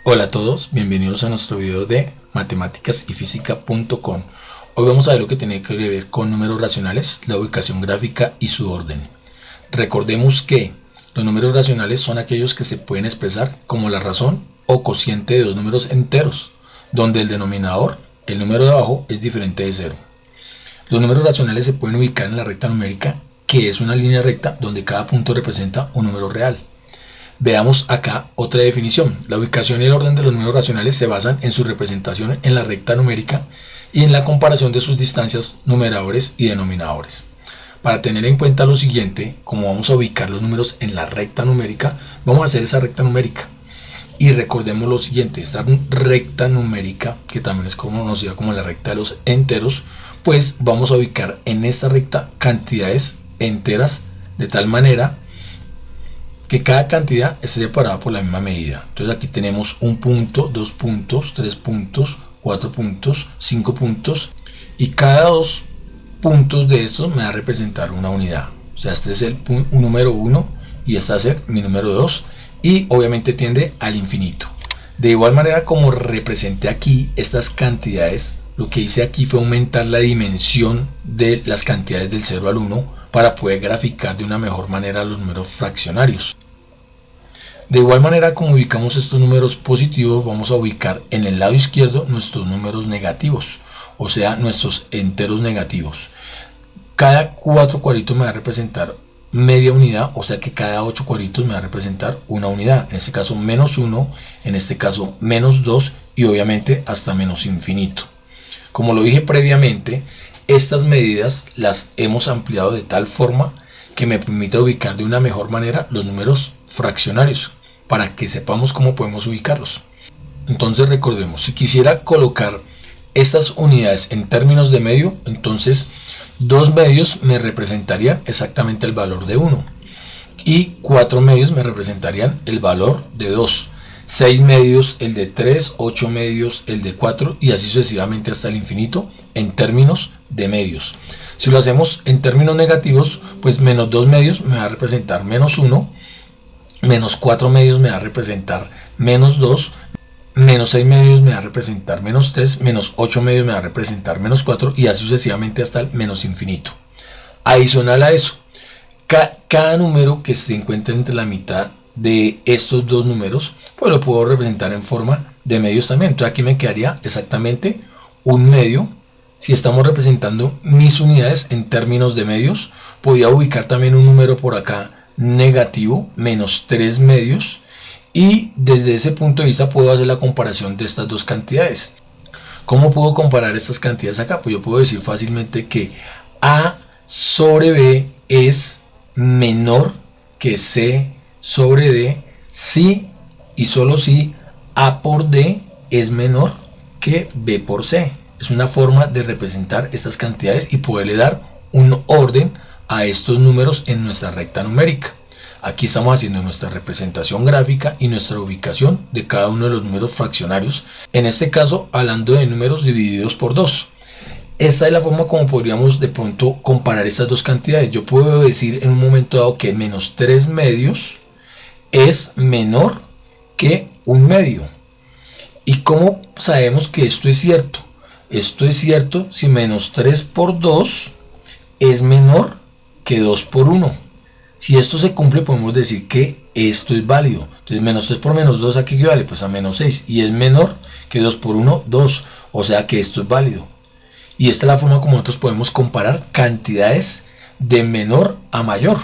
Hola a todos, bienvenidos a nuestro video de matemáticasyfísica.com. Hoy vamos a ver lo que tiene que ver con números racionales, la ubicación gráfica y su orden. Recordemos que los números racionales son aquellos que se pueden expresar como la razón o cociente de dos números enteros, donde el denominador, el número de abajo, es diferente de cero. Los números racionales se pueden ubicar en la recta numérica, que es una línea recta donde cada punto representa un número real. Veamos acá otra definición. La ubicación y el orden de los números racionales se basan en su representación en la recta numérica y en la comparación de sus distancias numeradores y denominadores. Para tener en cuenta lo siguiente, como vamos a ubicar los números en la recta numérica, vamos a hacer esa recta numérica. Y recordemos lo siguiente, esta recta numérica, que también es conocida como la recta de los enteros, pues vamos a ubicar en esta recta cantidades enteras de tal manera que cada cantidad esté separada por la misma medida. Entonces aquí tenemos un punto, 2 puntos, 3 puntos, 4 puntos, 5 puntos, y cada 2 puntos de estos me va a representar una unidad. O sea, este es el número 1 y este va a ser mi número 2, y obviamente tiende al infinito. De igual manera, como representé aquí estas cantidades, lo que hice aquí fue aumentar la dimensión de las cantidades del 0 al 1 para poder graficar de una mejor manera los números fraccionarios. De igual manera, como ubicamos estos números positivos, vamos a ubicar en el lado izquierdo nuestros números negativos, o sea, nuestros enteros negativos. Cada 4 cuadritos me va a representar media unidad, o sea que cada 8 cuadritos me va a representar una unidad. En este caso menos 1, en este caso menos 2 y obviamente hasta menos infinito. Como lo dije previamente, estas medidas las hemos ampliado de tal forma que me permite ubicar de una mejor manera los números fraccionarios, para que sepamos cómo podemos ubicarlos. Entonces recordemos, si quisiera colocar estas unidades en términos de medio, entonces 2 medios me representarían exactamente el valor de 1, y 4 medios me representarían el valor de 2, 6 medios el de 3, 8 medios el de 4, y así sucesivamente hasta el infinito en términos de medios. Si lo hacemos en términos negativos, pues menos 2 medios me va a representar menos 1, menos 4 medios me va a representar menos 2, menos 6 medios me va a representar menos 3, menos 8 medios me va a representar menos 4, y así sucesivamente hasta el menos infinito. Adicional a eso, cada número que se encuentra entre la mitad de estos dos números, pues lo puedo representar en forma de medios también. Entonces aquí me quedaría exactamente un medio. Si estamos representando mis unidades en términos de medios, podría ubicar también un número por acá negativo, menos 3 medios, y desde ese punto de vista puedo hacer la comparación de estas dos cantidades. ¿Cómo puedo comparar estas cantidades acá? Pues yo puedo decir fácilmente que A sobre B es menor que C sobre D si y solo si A por D es menor que B por C. Es una forma de representar estas cantidades y poderle dar un orden a estos números en nuestra recta numérica. Aquí estamos haciendo nuestra representación gráfica y nuestra ubicación de cada uno de los números fraccionarios, en este caso hablando de números divididos por 2. Esta es la forma como podríamos de pronto comparar estas dos cantidades. Yo puedo decir en un momento dado que menos 3 medios es menor que un medio. ¿Y cómo sabemos que esto es cierto? Esto es cierto si menos 3 por 2 es menor que 2 por 1. Si esto se cumple, podemos decir que esto es válido. Entonces menos 3 por menos 2, ¿a qué equivale? Pues a menos 6. Y es menor que 2 por 1, 2. O sea que esto es válido. Y esta es la forma como nosotros podemos comparar cantidades de menor a mayor.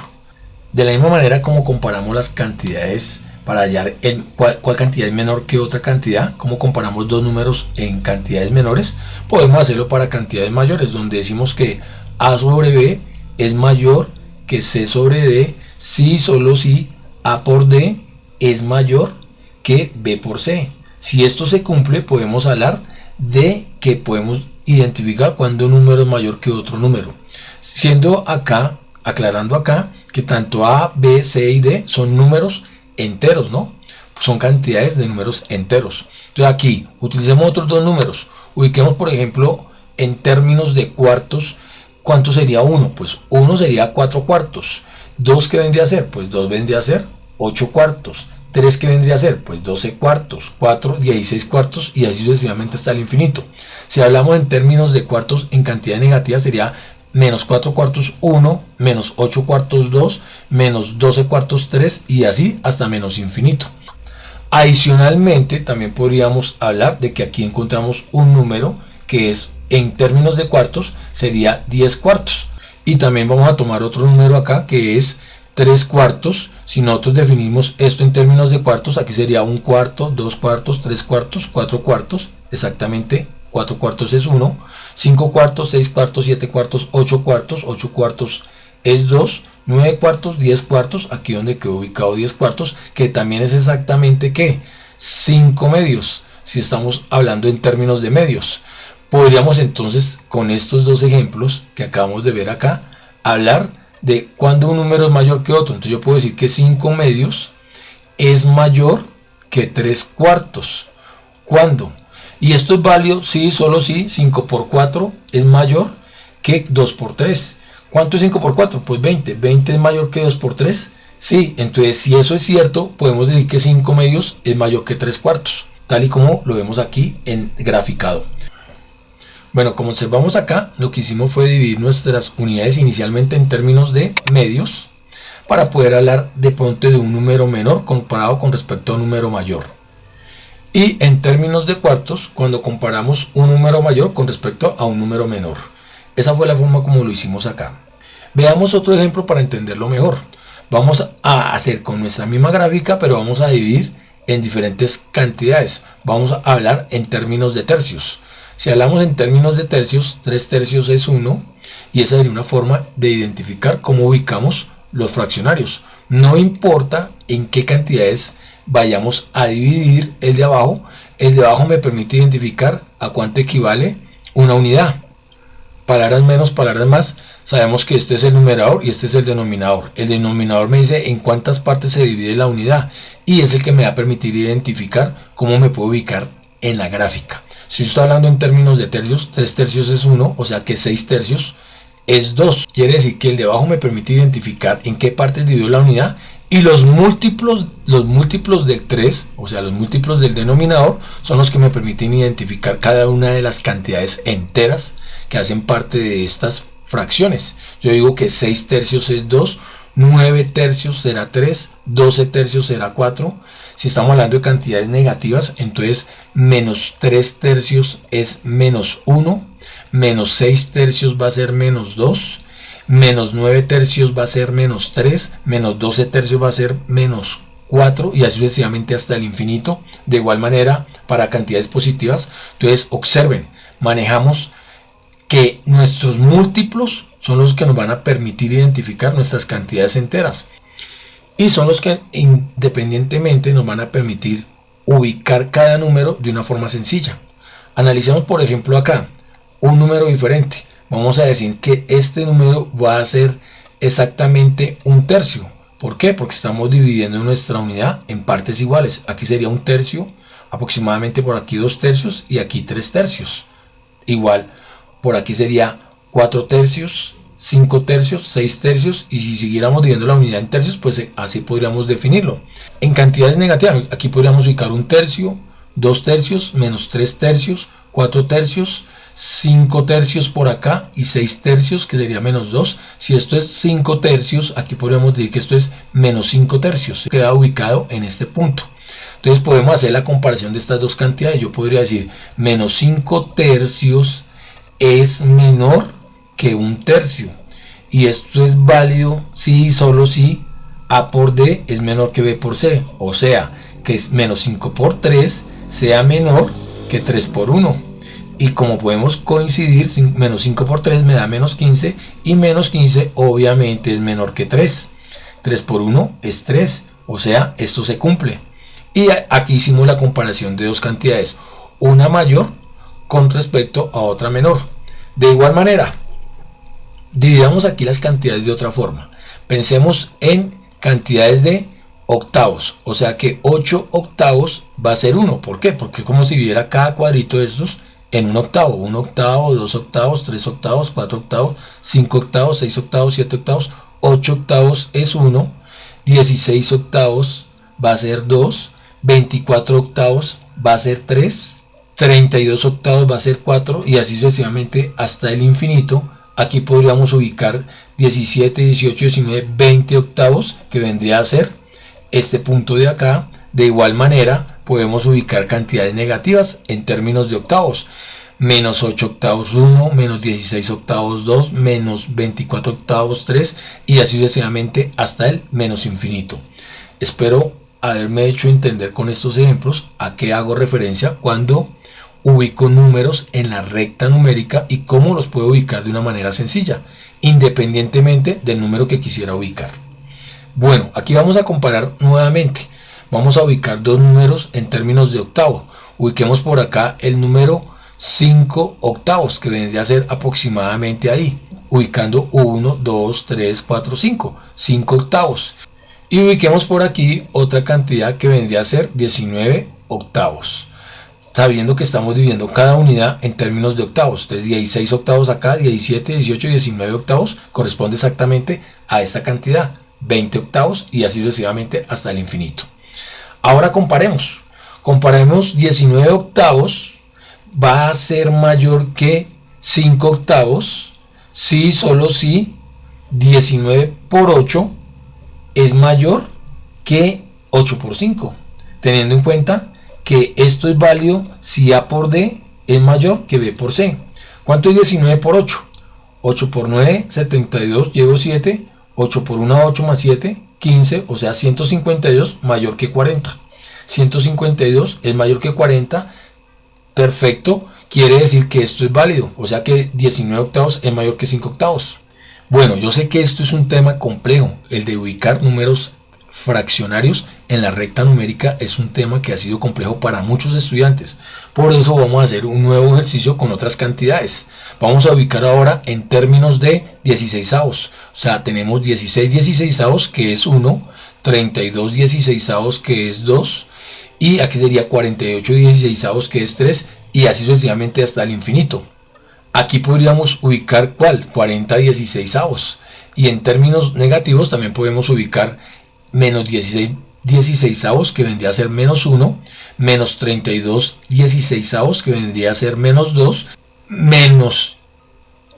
De la misma manera como comparamos las cantidades para hallar cuál cantidad es menor que otra cantidad, como comparamos dos números en cantidades menores, podemos hacerlo para cantidades mayores, donde decimos que A sobre B es mayor que C sobre D si solo si A por D es mayor que B por C. Si esto se cumple, podemos hablar de que podemos identificar cuando un número es mayor que otro número, siendo acá, aclarando acá, que tanto A, B, C y D son números enteros, ¿no? Son cantidades de números enteros. Entonces aquí, utilicemos otros dos números. Ubiquemos, por ejemplo, en términos de cuartos, ¿cuánto sería 1? Pues 1 sería 4 cuartos. 2, ¿qué vendría a ser? Pues 2 vendría a ser 8 cuartos. 3 que vendría a ser, pues 12 cuartos, 4, 16 cuartos y así sucesivamente hasta el infinito. Si hablamos en términos de cuartos en cantidad negativa sería menos 4 cuartos 1, menos 8 cuartos 2, menos 12 cuartos 3 y así hasta menos infinito. Adicionalmente también podríamos hablar de que aquí encontramos un número que es en términos de cuartos sería 10 cuartos. Y también vamos a tomar otro número acá que es 3 cuartos. Si nosotros definimos esto en términos de cuartos, aquí sería 1 cuarto, 2 cuartos, 3 cuartos, 4 cuartos. Exactamente, 4 cuartos es 1, 5 cuartos, 6 cuartos, 7 cuartos, 8 cuartos es 2, 9 cuartos, 10 cuartos, aquí donde quedó ubicado 10 cuartos, que también es exactamente ¿qué? 5 medios, si estamos hablando en términos de medios. Podríamos entonces, con estos dos ejemplos que acabamos de ver acá, hablar de cuando un número es mayor que otro. Entonces yo puedo decir que 5 medios es mayor que 3 cuartos. ¿Cuándo? Y esto es válido, sí, solo si 5 por 4 es mayor que 2 por 3. ¿Cuánto es 5 por 4? Pues 20. ¿20 es mayor que 2 por 3? Sí, entonces si eso es cierto, podemos decir que 5 medios es mayor que 3 cuartos, tal y como lo vemos aquí en graficado. Bueno, como observamos acá, lo que hicimos fue dividir nuestras unidades inicialmente en términos de medios para poder hablar de pronto de un número menor comparado con respecto a un número mayor. Y en términos de cuartos, cuando comparamos un número mayor con respecto a un número menor. Esa fue la forma como lo hicimos acá. Veamos otro ejemplo para entenderlo mejor. Vamos a hacer con nuestra misma gráfica, pero vamos a dividir en diferentes cantidades. Vamos a hablar en términos de tercios. Si hablamos en términos de tercios, 3 tercios es 1 y esa sería una forma de identificar cómo ubicamos los fraccionarios. No importa en qué cantidades vayamos a dividir el de abajo me permite identificar a cuánto equivale una unidad. Palabras menos, palabras más, sabemos que este es el numerador y este es el denominador. El denominador me dice en cuántas partes se divide la unidad y es el que me va a permitir identificar cómo me puedo ubicar en la gráfica. Si estoy hablando en términos de tercios, 3 tercios es 1, o sea que 6 tercios es 2. Quiere decir que el de abajo me permite identificar en qué partes dividió la unidad y los múltiplos del 3, o sea los múltiplos del denominador, son los que me permiten identificar cada una de las cantidades enteras que hacen parte de estas fracciones. Yo digo que 6 tercios es 2, 9 tercios será 3, 12 tercios será 4. Si estamos hablando de cantidades negativas, entonces menos 3 tercios es menos 1, menos 6 tercios va a ser menos 2, menos 9 tercios va a ser menos 3, menos 12 tercios va a ser menos 4 y así sucesivamente hasta el infinito. De igual manera para cantidades positivas. Entonces observen, manejamos que nuestros múltiplos son los que nos van a permitir identificar nuestras cantidades enteras. Y son los que independientemente nos van a permitir ubicar cada número de una forma sencilla. Analicemos por ejemplo acá un número diferente. Vamos a decir que este número va a ser exactamente un tercio. ¿Por qué? Porque estamos dividiendo nuestra unidad en partes iguales. Aquí sería un tercio, aproximadamente por aquí 2 tercios y aquí 3 tercios. Igual, por aquí sería 4 tercios, 5 tercios, 6 tercios y si siguiéramos dividiendo la unidad en tercios, pues así podríamos definirlo. En cantidades negativas, aquí podríamos ubicar un tercio, 2 tercios, menos 3 tercios, 4 tercios, 5 tercios por acá y 6 tercios que sería menos 2. Si esto es 5 tercios, aquí podríamos decir que esto es menos 5 tercios. Queda ubicado en este punto. Entonces podemos hacer la comparación de estas dos cantidades. Yo podría decir menos 5 tercios es menor que un tercio y esto es válido si y solo si A por D es menor que B por C, o sea que es menos 5 por 3 sea menor que 3 por 1 y como podemos coincidir, menos 5 por 3 me da menos 15 y menos 15 obviamente es menor que 3 por 1 es 3, o sea esto se cumple y aquí hicimos la comparación de dos cantidades, una mayor con respecto a otra menor. De igual manera, dividamos aquí las cantidades de otra forma. Pensemos en cantidades de octavos, o sea que 8 octavos va a ser 1. ¿Por qué? Porque es como si viera cada cuadrito de estos en un octavo. 1 octavo, 2 octavos, 3 octavos, 4 octavos, 5 octavos, 6 octavos, 7 octavos, 8 octavos es 1, 16 octavos va a ser 2, 24 octavos va a ser 3, 32 octavos va a ser 4 y así sucesivamente hasta el infinito. Aquí podríamos ubicar 17, 18, 19, 20 octavos, que vendría a ser este punto de acá. De igual manera podemos ubicar cantidades negativas en términos de octavos. Menos 8 octavos 1, menos 16 octavos 2, menos 24 octavos 3 y así sucesivamente hasta el menos infinito. Espero haberme hecho entender con estos ejemplos a qué hago referencia cuando ubico números en la recta numérica y cómo los puedo ubicar de una manera sencilla, independientemente del número que quisiera ubicar. Bueno, aquí vamos a comparar nuevamente. Vamos a ubicar dos números en términos de octavo. Ubiquemos por acá el número 5 octavos, que vendría a ser aproximadamente ahí, ubicando 1, 2, 3, 4, 5 octavos. Y ubiquemos por aquí otra cantidad que vendría a ser 19 octavos. Sabiendo que estamos dividiendo cada unidad en términos de octavos. Entonces 16 octavos acá, 17, 18, 19 octavos corresponde exactamente a esta cantidad, 20 octavos y así sucesivamente hasta el infinito. Ahora comparemos. Comparemos 19 octavos va a ser mayor que 5 octavos si solo si 19 por 8 es mayor que 8 por 5, teniendo en cuenta que esto es válido si A por D es mayor que B por C. ¿Cuánto es 19 por 8? 8 por 9, 72, llevo 7, 8 por 1, 8 más 7, 15, o sea 152 mayor que 40. 152 es mayor que 40, perfecto, quiere decir que esto es válido, o sea que 19 octavos es mayor que 5 octavos. Bueno, yo sé que esto es un tema complejo, el de ubicar números fraccionarios en la recta numérica es un tema que ha sido complejo para muchos estudiantes. Por eso vamos a hacer un nuevo ejercicio con otras cantidades. Vamos a ubicar ahora en términos de 16avos. O sea, tenemos 16 16avos que es 1, 32 16avos que es 2 y aquí sería 48 16avos que es 3 y así sucesivamente hasta el infinito. Aquí podríamos ubicar ¿cuál? 40 16avos. Y en términos negativos también podemos ubicar menos 16 16avos que vendría a ser menos 1, menos 32 16avos que vendría a ser menos 2, menos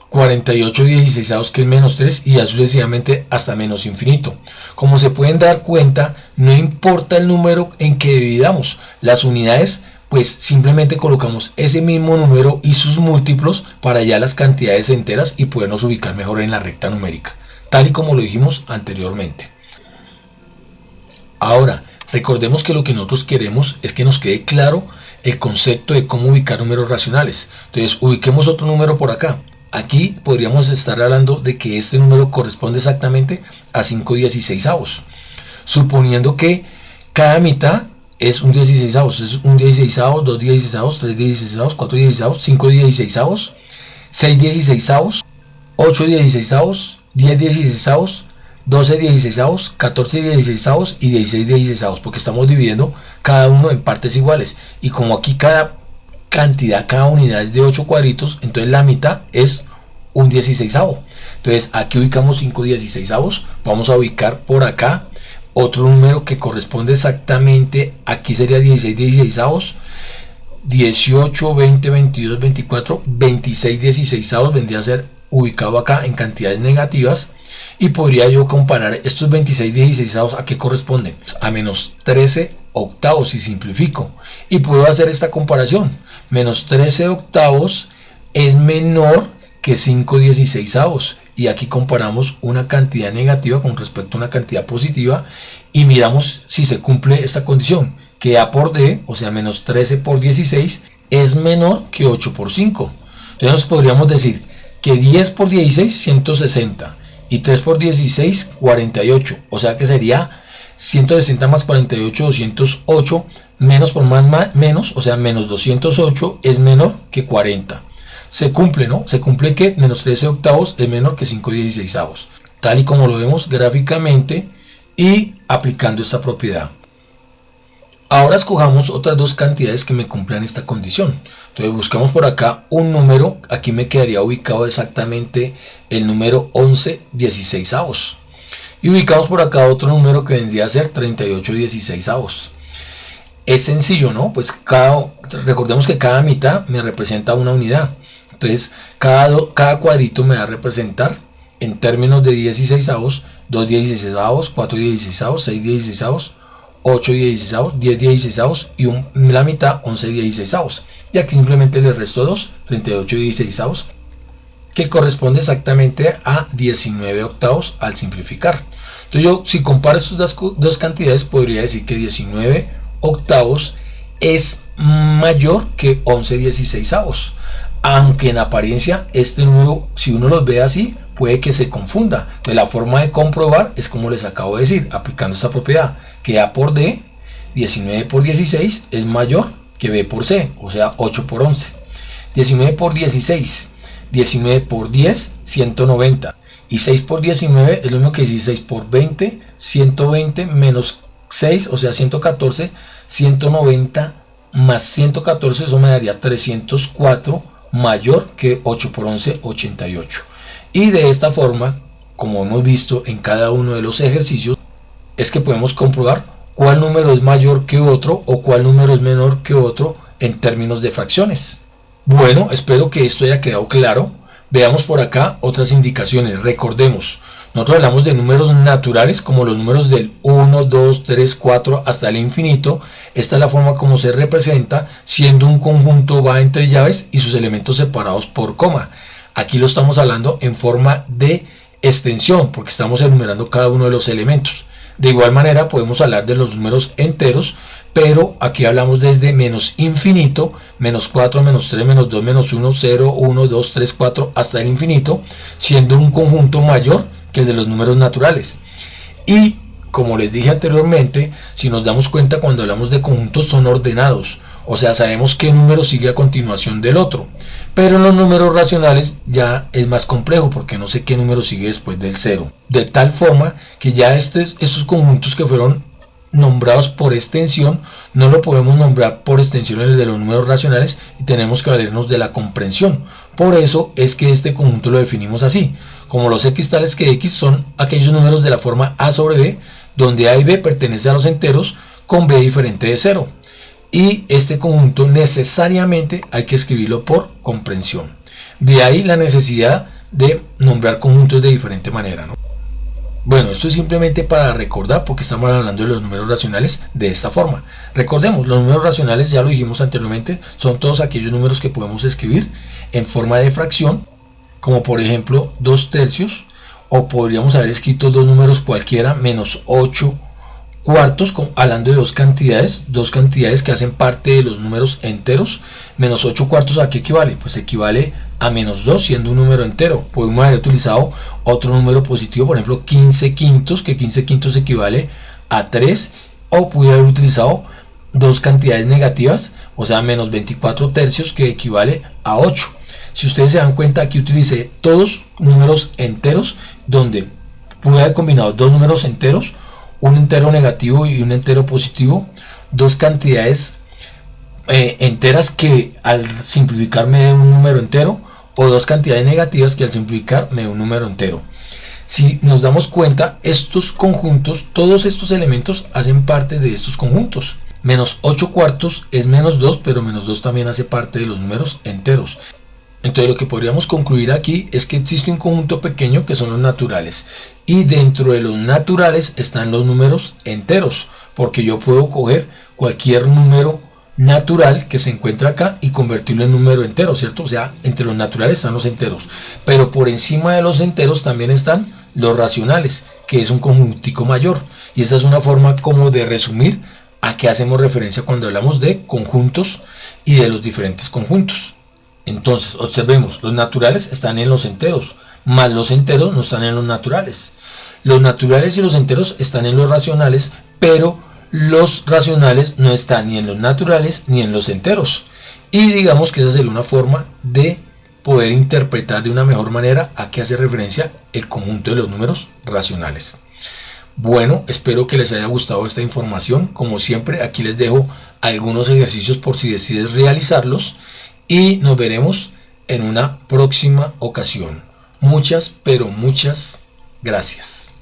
48 16avos que es menos 3 y así sucesivamente hasta menos infinito. Como se pueden dar cuenta, no importa el número en que dividamos las unidades, pues simplemente colocamos ese mismo número y sus múltiplos para ya las cantidades enteras y podernos ubicar mejor en la recta numérica, tal y como lo dijimos anteriormente. Ahora, recordemos que lo que nosotros queremos es que nos quede claro el concepto de cómo ubicar números racionales. Entonces, ubiquemos otro número por acá. Aquí podríamos estar hablando de que este número corresponde exactamente a 5 16avos, suponiendo que cada mitad es un 16avos, es un 16avos, 2 16avos, 3 16avos, 4 16avos, 5 16avos, 6 16avos, 8 16avos, 10 16avos, 12 16avos, 14 16avos y 16 16avos, porque estamos dividiendo cada uno en partes iguales. Y como aquí cada cantidad, cada unidad es de 8 cuadritos, entonces la mitad es un 16avo. Entonces aquí ubicamos 5 16avos. Vamos a ubicar por acá otro número que corresponde exactamente, aquí sería 16 16avos, 18, 20, 22, 24, 26 16avos vendría a ser ubicado acá en cantidades negativas. Y podría yo comparar estos 26 16avos a qué corresponden, a menos 13 octavos si simplifico, y puedo hacer esta comparación. Menos 13 octavos es menor que 5 16avos y aquí comparamos una cantidad negativa con respecto a una cantidad positiva y miramos si se cumple esta condición, que A por D, o sea menos 13 por 16 es menor que 8 por 5. Entonces podríamos decir que 10 por 16 160 y 3 por 16 48, o sea que sería 160 más 48 208, menos por más menos, o sea menos 208 es menor que 40. Se cumple, ¿no? Se cumple que menos 13 octavos es menor que 5 16avos, tal y como lo vemos gráficamente y aplicando esta propiedad. Ahora escojamos otras dos cantidades que me cumplan esta condición. Entonces buscamos por acá un número, aquí me quedaría ubicado exactamente el número 11 16avos, Y ubicamos por acá otro número que vendría a ser 38/16. Es sencillo, ¿no? Pues recordemos que cada mitad me representa una unidad. Entonces, cada cuadrito me va a representar en términos de 16avos, 2/16avos, 4/16avos, 6/16avos, 8/16avos, 10/16avos y la mitad 11/16avos. Y aquí simplemente le resto 2, 38/16avos, que corresponde exactamente a 19 octavos al simplificar. Entonces yo, si comparo estas dos cantidades, podría decir que 19 octavos es mayor que 11/16avos. Aunque en apariencia este número, si uno los ve así, puede que se confunda. Entonces la forma de comprobar es como les acabo de decir, aplicando esta propiedad, que A por D, 19 por 16 es mayor que B por C, o sea 8 por 11. 19 por 16, 19 por 10, 190. Y 6 por 19 es lo mismo que 16 por 20, 120 menos 6, o sea 114, 190 más 114, eso me daría 304, mayor que 8 por 11, 88. Y de esta forma, como hemos visto en cada uno de los ejercicios, es que podemos comprobar cuál número es mayor que otro o cuál número es menor que otro en términos de fracciones. Bueno, espero que esto haya quedado claro. Veamos por acá otras indicaciones. Recordemos, nosotros hablamos de números naturales como los números del 1, 2, 3, 4 hasta el infinito. Esta es la forma como se representa, siendo un conjunto va entre llaves y sus elementos separados por coma. Aquí lo estamos hablando en forma de extensión porque estamos enumerando cada uno de los elementos. De igual manera podemos hablar de los números enteros, pero aquí hablamos desde menos infinito, menos 4, menos 3, menos 2, menos 1, 0, 1, 2, 3, 4 hasta el infinito, siendo un conjunto mayor que el de los números naturales. Y como les dije anteriormente, si nos damos cuenta, cuando hablamos de conjuntos son ordenados, o sea, sabemos qué número sigue a continuación del otro. Pero en los números racionales ya es más complejo porque no sé qué número sigue después del 0. De tal forma que ya estos conjuntos que fueron nombrados por extensión no lo podemos nombrar por extensión en el de los números racionales y tenemos que valernos de la comprensión. Por eso es que este conjunto lo definimos así, como los x tales que x son aquellos números de la forma a sobre b, donde a y b pertenecen a los enteros con b diferente de 0. Y este conjunto necesariamente hay que escribirlo por comprensión. De ahí la necesidad de nombrar conjuntos de diferente manera, ¿no? Bueno, esto es simplemente para recordar porque estamos hablando de los números racionales de esta forma. Recordemos, los números racionales, ya lo dijimos anteriormente, son todos aquellos números que podemos escribir en forma de fracción, como por ejemplo 2 tercios, o podríamos haber escrito dos números cualquiera, menos 8 cuartos, hablando de dos cantidades que hacen parte de los números enteros. Menos 8 cuartos, ¿a qué equivale? Pues equivale a menos 2 siendo un número entero. Podemos haber utilizado otro número positivo, por ejemplo 15 quintos, que 15 quintos equivale a 3, o pudiera haber utilizado dos cantidades negativas, o sea menos 24 tercios, que equivale a 8. Si ustedes se dan cuenta, aquí utilicé todos números enteros, donde pude haber combinado dos números enteros, un entero negativo y un entero positivo, dos cantidades enteras que al simplificar me den un número entero, o dos cantidades negativas que al simplificar me den un número entero. Si nos damos cuenta, estos conjuntos, todos estos elementos hacen parte de estos conjuntos. Menos 8 cuartos es menos 2, pero menos 2 también hace parte de los números enteros. Entonces lo que podríamos concluir aquí es que existe un conjunto pequeño que son los naturales, y dentro de los naturales están los números enteros, porque yo puedo coger cualquier número natural que se encuentra acá y convertirlo en número entero, ¿cierto? O sea, entre los naturales están los enteros, pero por encima de los enteros también están los racionales, que es un conjuntico mayor, y esa es una forma como de resumir a qué hacemos referencia cuando hablamos de conjuntos y de los diferentes conjuntos. Entonces, observemos, los naturales están en los enteros, más los enteros no están en los naturales. Los naturales y los enteros están en los racionales, pero los racionales no están ni en los naturales ni en los enteros. Y digamos que esa sería una forma de poder interpretar de una mejor manera a qué hace referencia el conjunto de los números racionales. Bueno, espero que les haya gustado esta información. Como siempre, aquí les dejo algunos ejercicios por si decides realizarlos. Y nos veremos en una próxima ocasión. Muchas, pero muchas gracias.